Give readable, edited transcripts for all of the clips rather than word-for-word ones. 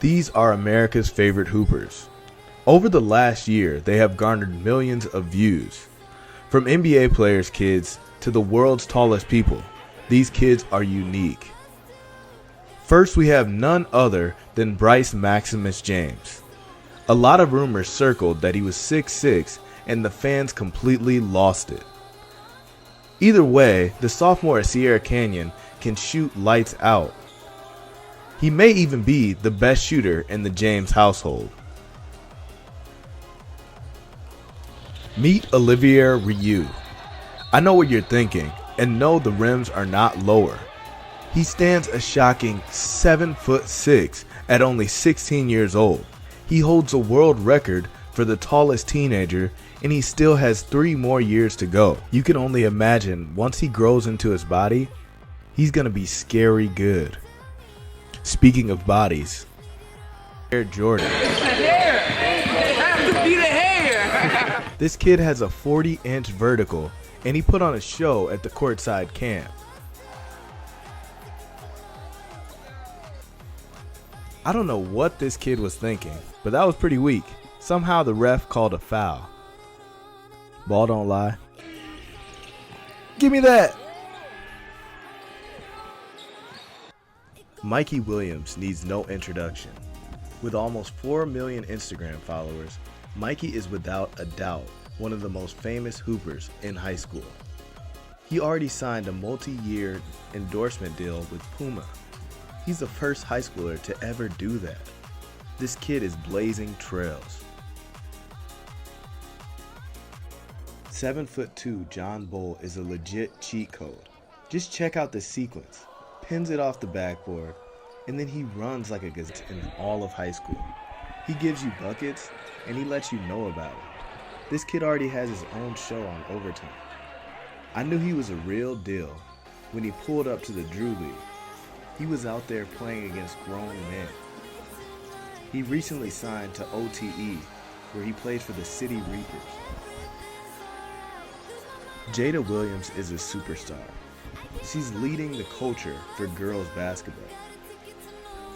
These are America's favorite hoopers. Over the last year, they have garnered millions of views. From NBA players' kids to the world's tallest people, these kids are unique. First, we have none other than Bryce Maximus James. A lot of rumors circled that he was 6'6", and the fans completely lost it. Either way, the sophomore at Sierra Canyon can shoot lights out. He may even be the best shooter in the James household. Meet Olivier Rioux. I know what you're thinking, and no, the rims are not lower. He stands a shocking 7'6" at only 16 years old. He holds a world record for the tallest teenager, and he still has 3 more years to go. You can only imagine once he grows into his body, he's gonna be scary good. Speaking of bodies, Air Jordan. This kid has a 40-inch vertical, and he put on a show at the courtside camp. I don't know what this kid was thinking, but that was pretty weak. Somehow the ref called a foul. Ball don't lie. Give me that! Mikey Williams needs no introduction. With almost 4 million Instagram followers, Mikey is without a doubt one of the most famous hoopers in high school. He already signed a multi-year endorsement deal with Puma. He's the first high schooler to ever do that. This kid is blazing trails. 7'2" John Bull is a legit cheat code. Just check out the sequence. Pins it off the backboard, and then he runs like a gazelle in all of high school. He gives you buckets, and he lets you know about it. This kid already has his own show on Overtime. I knew he was a real deal when he pulled up to the Drew League. He was out there playing against grown men. He recently signed to OTE, where he plays for the City Reapers. Jada Williams is a superstar. She's leading the culture for girls basketball.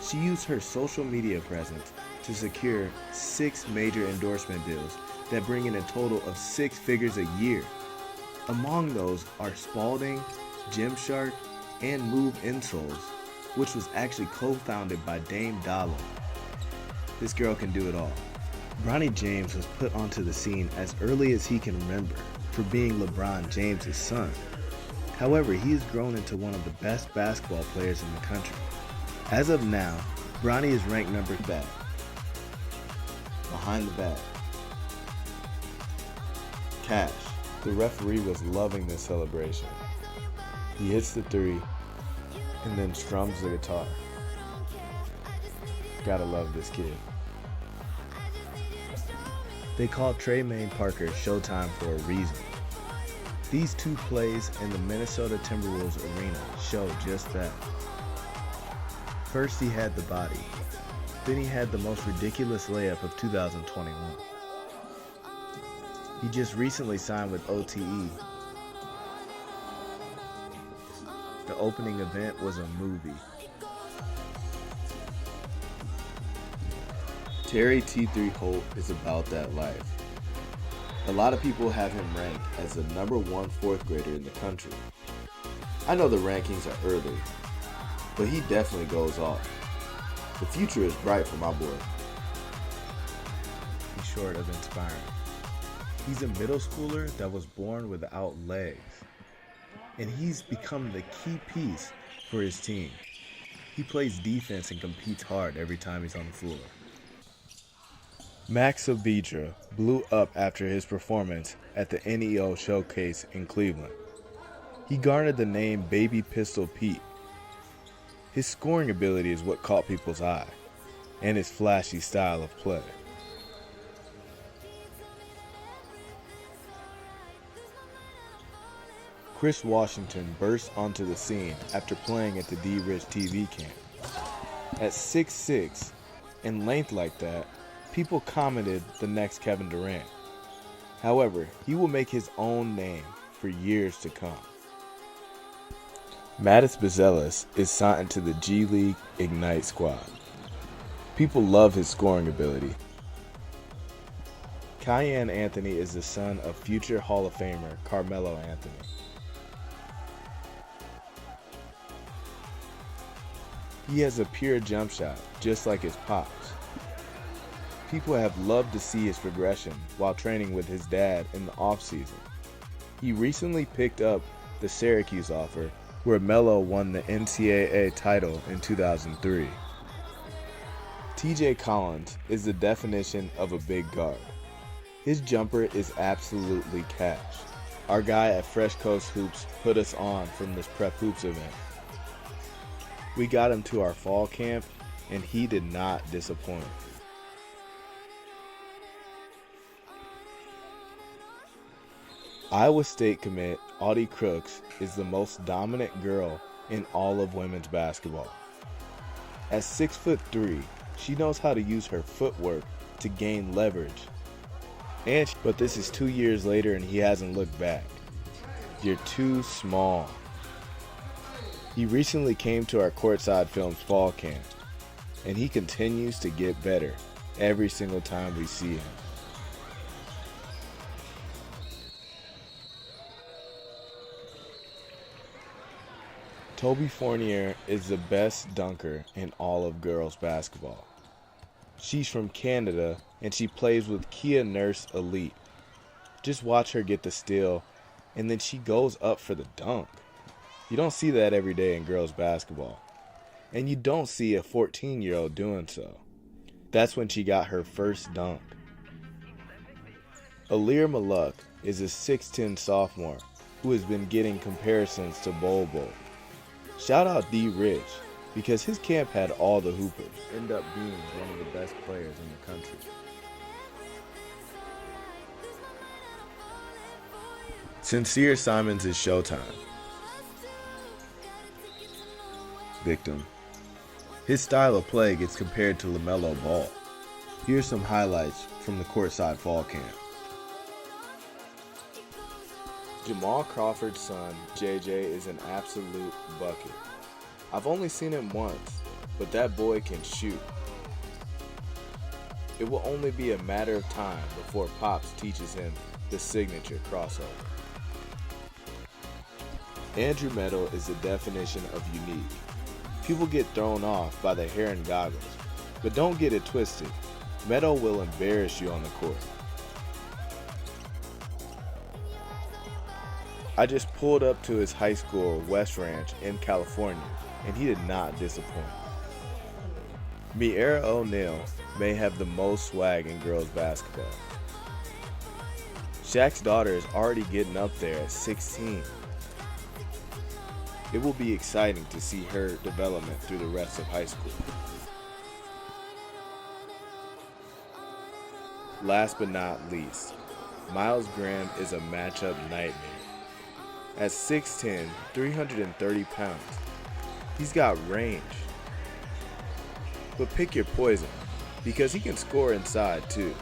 She used her social media presence to secure 6 major endorsement deals that bring in a total of 6 figures a year. Among those are Spalding, Gymshark, and Move Insoles, which was actually co-founded by Dame Dollar. This girl can do it all. Bronny James was put onto the scene as early as he can remember for being LeBron James' son. However, he has grown into one of the best basketball players in the country. As of now, Bronny is ranked number back, behind the back. Cash. The referee was loving this celebration. He hits the 3 and then strums the guitar. Gotta love this kid. They call Tremaine Parker Showtime for a reason. These 2 plays in the Minnesota Timberwolves arena show just that. First he had the body, then he had the most ridiculous layup of 2021. He just recently signed with OTE. The opening event was a movie. Terry T3 Holt is about that life. A lot of people have him ranked as the number 1 4th grader in the country. I know the rankings are early, but he definitely goes off. The future is bright for my boy. He's short of inspiring. He's a middle schooler that was born without legs, and he's become the key piece for his team. He plays defense and competes hard every time he's on the floor. Max Abidra blew up after his performance at the NEO Showcase in Cleveland. He garnered the name Baby Pistol Pete. His scoring ability is what caught people's eye, and his flashy style of play. Chris Washington burst onto the scene after playing at the D-Rich TV camp. At 6'6", and length like that, people commented the next Kevin Durant. However, he will make his own name for years to come. Mattis Buzelis is signed to the G League Ignite squad. People love his scoring ability. Cayenne Anthony is the son of future Hall of Famer Carmelo Anthony. He has a pure jump shot, just like his pops. People have loved to see his progression while training with his dad in the offseason. He recently picked up the Syracuse offer, where Melo won the NCAA title in 2003. TJ Collins is the definition of a big guard. His jumper is absolutely cash. Our guy at Fresh Coast Hoops put us on from this Prep Hoops event. We got him to our fall camp, and he did not disappoint. Iowa State commit Audie Crooks is the most dominant girl in all of women's basketball. At 6'3", she knows how to use her footwork to gain leverage. But this is 2 years later and he hasn't looked back. You're too small. He recently came to our Courtside Films fall camp, and he continues to get better every single time we see him. Toby Fournier is the best dunker in all of girls basketball. She's from Canada and she plays with Kia Nurse Elite. Just watch her get the steal and then she goes up for the dunk. You don't see that every day in girls basketball. And you don't see a 14-year-old doing so. That's when she got her first dunk. Alir Maluk is a 6'10 sophomore who has been getting comparisons to Bol Bol. Shout out D Rich, because his camp had all the hoopers. End up being one of the best players in the country. Sincere Simons is Showtime. Victim. His style of play gets compared to LaMelo Ball. Here's some highlights from the Courtside fall camp. Jamal Crawford's son, JJ, is an absolute bucket. I've only seen him once, but that boy can shoot. It will only be a matter of time before Pops teaches him the signature crossover. Andrew Meadow is the definition of unique. People get thrown off by the hair and goggles, but don't get it twisted. Meadow will embarrass you on the court. I just pulled up to his high school, West Ranch, in California, and he did not disappoint. Miera O'Neal may have the most swag in girls basketball. Shaq's daughter is already getting up there at 16. It will be exciting to see her development through the rest of high school. Last but not least, Miles Graham is a matchup nightmare. At 6'10", 330 pounds, he's got range. But pick your poison, because he can score inside too.